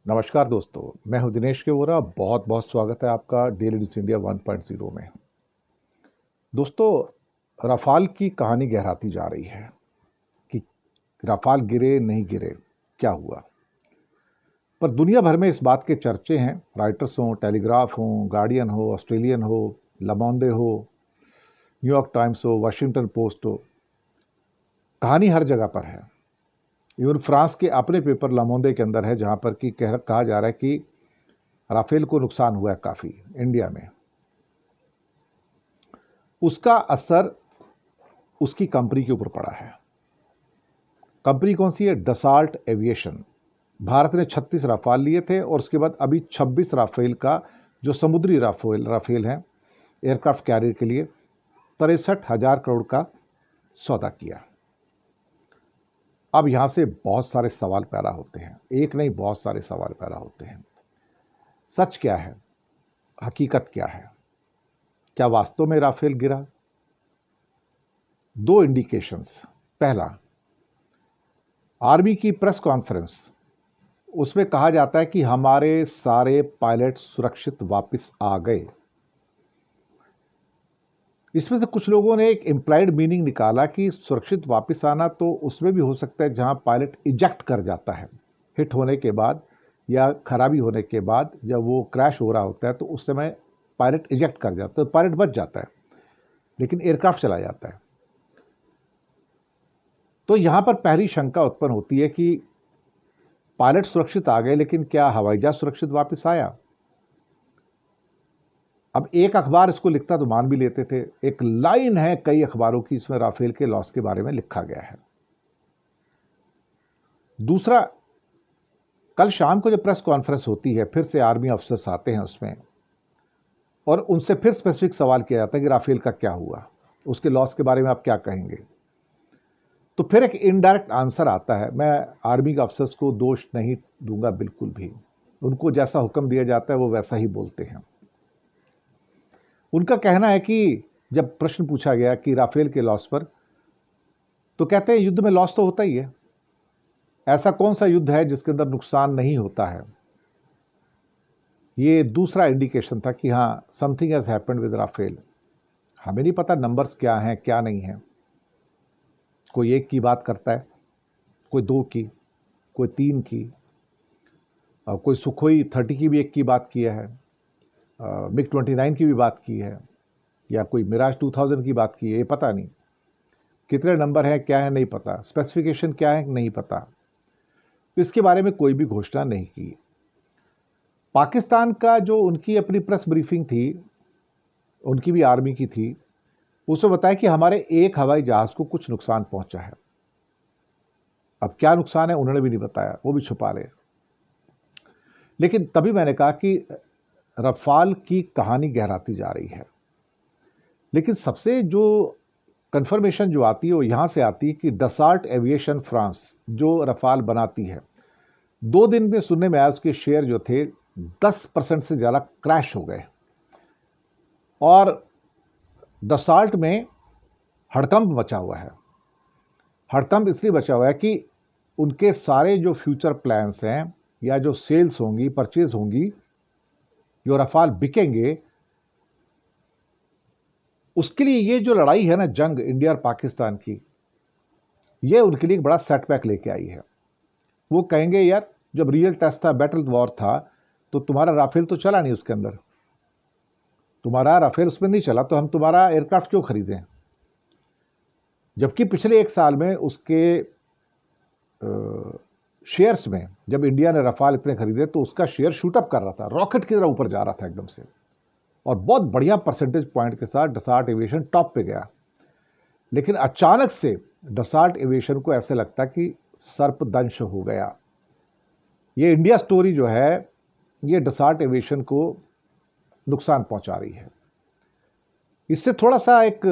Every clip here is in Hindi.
नमस्कार दोस्तों, मैं हूं दिनेश के वोरा। बहुत बहुत स्वागत है आपका डेली न्यूज़ इंडिया 1.0 में। दोस्तों, राफाल की कहानी गहराती जा रही है कि राफाल गिरे नहीं गिरे, क्या हुआ। पर दुनिया भर में इस बात के चर्चे हैं। राइटर्स हों, टेलीग्राफ हों, गार्डियन हो, ऑस्ट्रेलियन हो, लमोंदे हो, न्यूयॉर्क टाइम्स हो, वाशिंगटन पोस्ट हो, कहानी हर जगह पर है। इवन फ्रांस के अपने पेपर लमोंदे के अंदर है, जहाँ पर कि कहा जा रहा है कि राफेल को नुकसान हुआ है काफ़ी इंडिया में। उसका असर उसकी कंपनी के ऊपर पड़ा है। कंपनी कौन सी है? Dassault aviation. भारत ने 36 राफेल लिए थे और उसके बाद अभी 26 राफेल का, जो समुद्री राफेल हैं एयरक्राफ्ट कैरियर के लिए, 63,000 करोड़ का सौदा किया। अब यहाँ से बहुत सारे सवाल पैदा होते हैं, एक नहीं बहुत सारे सवाल पैदा होते हैं। सच क्या है? हकीकत क्या है? क्या वास्तव में राफेल गिरा? दो इंडिकेशंस। पहला, आर्मी की प्रेस कॉन्फ्रेंस, उसमें कहा जाता है कि हमारे सारे पायलट सुरक्षित वापस आ गए। इसमें से कुछ लोगों ने एक इम्प्लाइड मीनिंग निकाला कि सुरक्षित वापस आना तो उसमें भी हो सकता है जहां पायलट इजेक्ट कर जाता है हिट होने के बाद या खराबी होने के बाद। जब वो क्रैश हो रहा होता है तो उस समय पायलट इजेक्ट कर जाता है, तो पायलट बच जाता है लेकिन एयरक्राफ्ट चला जाता है। तो यहां पर पहली शंका उत्पन्न होती है कि पायलट सुरक्षित आ गए, लेकिन क्या हवाई जहाज सुरक्षित वापस आया? अब एक अखबार इसको लिखता तो मान भी लेते थे। एक लाइन है कई अखबारों की, इसमें राफेल के लॉस के बारे में लिखा गया है। दूसरा, कल शाम को जब प्रेस कॉन्फ्रेंस होती है, फिर से आर्मी अफसर्स आते हैं उसमें और उनसे फिर स्पेसिफिक सवाल किया जाता है कि राफेल का क्या हुआ, उसके लॉस के बारे में आप क्या कहेंगे। तो फिर एक इनडायरेक्ट आंसर आता है। मैं आर्मी के अफसर्स को दोष नहीं दूंगा बिल्कुल भी, उनको जैसा हुक्म दिया जाता है वो वैसा ही बोलते हैं। उनका कहना है कि जब प्रश्न पूछा गया कि राफेल के लॉस पर, तो कहते हैं युद्ध में लॉस तो होता ही है, ऐसा कौन सा युद्ध है जिसके अंदर नुकसान नहीं होता है। ये दूसरा इंडिकेशन था कि हाँ, something has happened with Rafale. हमें नहीं पता नंबर्स क्या हैं क्या नहीं हैं। कोई एक की बात करता है, कोई दो की, कोई तीन की, और कोई सुखोई 30 की भी एक की बात किया है, मिग 29 की भी बात की है, या कोई मिराज 2000 की बात की है। ये पता नहीं कितने नंबर हैं, क्या है नहीं पता, स्पेसिफिकेशन क्या है नहीं पता। तो इसके बारे में कोई भी घोषणा नहीं की। पाकिस्तान का जो उनकी अपनी प्रेस ब्रीफिंग थी, उनकी भी आर्मी की थी, उसमें बताया कि हमारे एक हवाई जहाज को कुछ नुकसान पहुंचा है। अब क्या नुकसान है उन्होंने भी नहीं बताया, वो भी छुपा रहे। लेकिन तभी मैंने कहा कि राफेल की कहानी गहराती जा रही है। लेकिन सबसे जो कंफर्मेशन जो आती है वो यहाँ से आती है कि डसाल्ट एविएशन फ्रांस जो राफेल बनाती है, 2 दिन में सुनने में आया उसके शेयर जो थे 10% से ज़्यादा क्रैश हो गए। और डसाल्ट में हड़कंप मचा हुआ है। हड़कंप इसलिए बचा हुआ है कि उनके सारे जो फ्यूचर प्लान्स हैं या जो सेल्स होंगी, परचेज होंगी, जो राफेल बिकेंगे, उसके लिए ये जो लड़ाई है ना, जंग इंडिया और पाकिस्तान की, ये उनके लिए एक बड़ा सेटबैक लेके आई है। वो कहेंगे यार, जब रियल टेस्ट था, बैटल वॉर था, तो तुम्हारा राफेल तो चला नहीं उसके अंदर, तुम्हारा राफेल उसमें नहीं चला, तो हम तुम्हारा एयरक्राफ्ट क्यों खरीदें। जबकि पिछले 1 साल में उसके शेयर्स में, जब इंडिया ने राफेल इतने खरीदे तो उसका शेयर शूटअप कर रहा था, रॉकेट की तरह ऊपर जा रहा था एकदम से, और बहुत बढ़िया परसेंटेज पॉइंट के साथ डसाल्ट एविएशन टॉप पे गया। लेकिन अचानक से डसाल्ट एविएशन को ऐसे लगता कि सर्पदंश हो गया। ये इंडिया स्टोरी जो है, ये डसाल्ट एविएशन को नुकसान पहुंचा रही है। इससे थोड़ा सा एक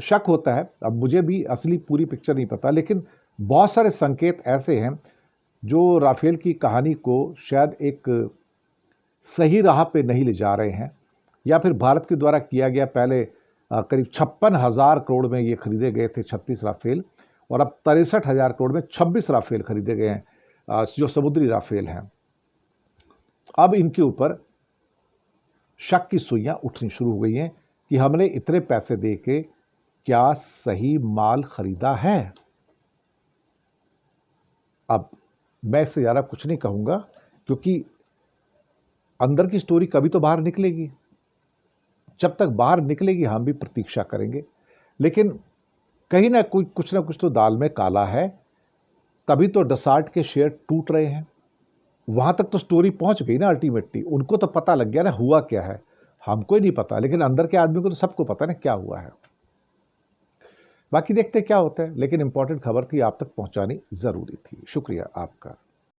शक होता है। अब मुझे भी असली पूरी पिक्चर नहीं पता, लेकिन बहुत सारे संकेत ऐसे हैं जो राफेल की कहानी को शायद एक सही राह पे नहीं ले जा रहे हैं, या फिर भारत के द्वारा किया गया, पहले करीब 56,000 करोड़ में ये खरीदे गए थे 36 राफेल, और अब 63,000 करोड़ में 26 राफेल खरीदे गए हैं। जो समुद्री राफेल हैं, अब इनके ऊपर शक की सुइयां उठनी शुरू हो गई हैं कि हमने इतने पैसे दे के क्या सही माल खरीदा है। अब मैं इससे ज़्यादा कुछ नहीं कहूँगा, क्योंकि अंदर की स्टोरी कभी तो बाहर निकलेगी। जब तक बाहर निकलेगी हम भी प्रतीक्षा करेंगे, लेकिन कहीं ना कुछ ना कुछ तो दाल में काला है, तभी तो डसाल्ट के शेयर टूट रहे हैं। वहां तक तो स्टोरी पहुंच गई ना, अल्टीमेटली उनको तो पता लग गया ना हुआ क्या है। हमको ही नहीं पता, लेकिन अंदर के आदमी को तो सबको पता ना क्या हुआ है। बाकी देखते क्या होता है, लेकिन इंपॉर्टेंट खबर थी, आप तक पहुंचानी जरूरी थी। शुक्रिया आपका।